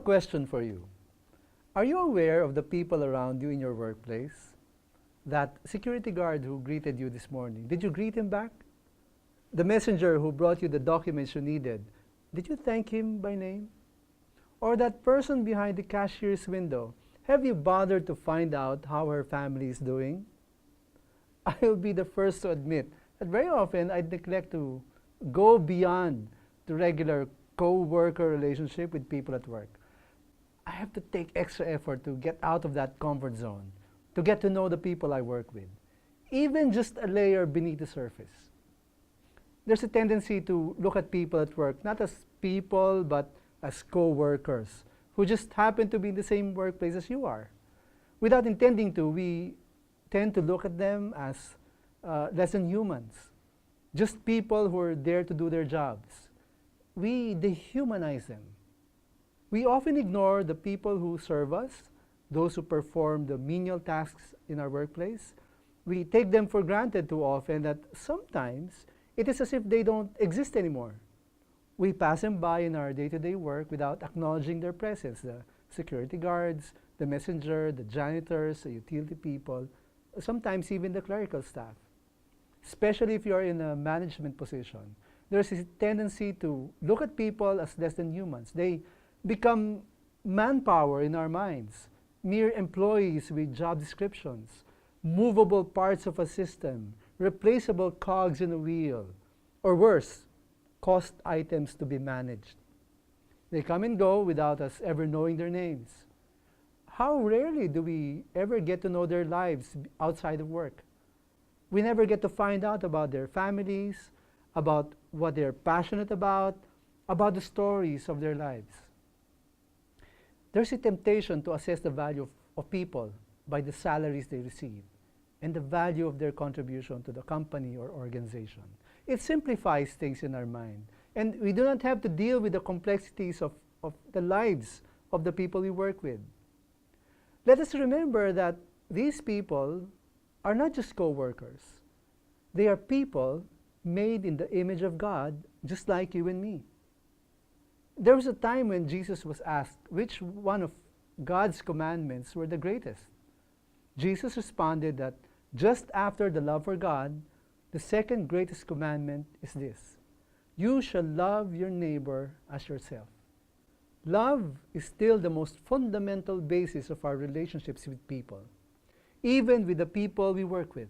question for you. Are you aware of the people around you in your workplace? That security guard who greeted you this morning, did you greet him back? The messenger who brought you the documents you needed, did you thank him by name? Or that person behind the cashier's window, have you bothered to find out how her family is doing? I'll be the first to admit that very often I neglect to go beyond the regular co-worker relationship with people at work. I have to take extra effort to get out of that comfort zone, to get to know the people I work with, even just a layer beneath the surface. There's a tendency to look at people at work not as people but as co-workers who just happen to be in the same workplace as you are. Without intending to, we tend to look at them as less than humans, just people who are there to do their jobs. We dehumanize them. We often ignore the people who serve us, those who perform the menial tasks in our workplace. We take them for granted too often that sometimes it is as if they don't exist anymore. We pass them by in our day-to-day work without acknowledging their presence. The security guards, the messenger, the janitors, the utility people, sometimes even the clerical staff. Especially if you're in a management position, there's a tendency to look at people as less than humans. They become manpower in our minds, mere employees with job descriptions, movable parts of a system, replaceable cogs in a wheel, or worse, cost items to be managed. They come and go without us ever knowing their names. How rarely do we ever get to know their lives outside of work? We never get to find out about their families, about what they're passionate about the stories of their lives. There's a temptation to assess the value of people by the salaries they receive and the value of their contribution to the company or organization. It simplifies things in our mind, and we do not have to deal with the complexities of the lives of the people we work with. Let us remember that these people are not just co-workers. They are people made in the image of God, just like you and me. There was a time when Jesus was asked which one of God's commandments were the greatest. Jesus responded that just after the love for God, the second greatest commandment is this: you shall love your neighbor as yourself. Love is still the most fundamental basis of our relationships with people, even with the people we work with.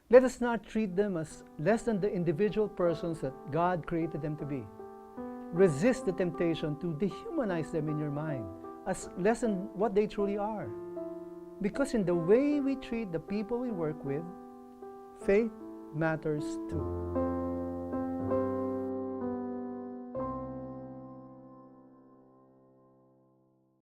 Let us not treat them as less than the individual persons that God created them to be. Resist the temptation to dehumanize them in your mind as less than what they truly are. Because in the way we treat the people we work with, faith matters too.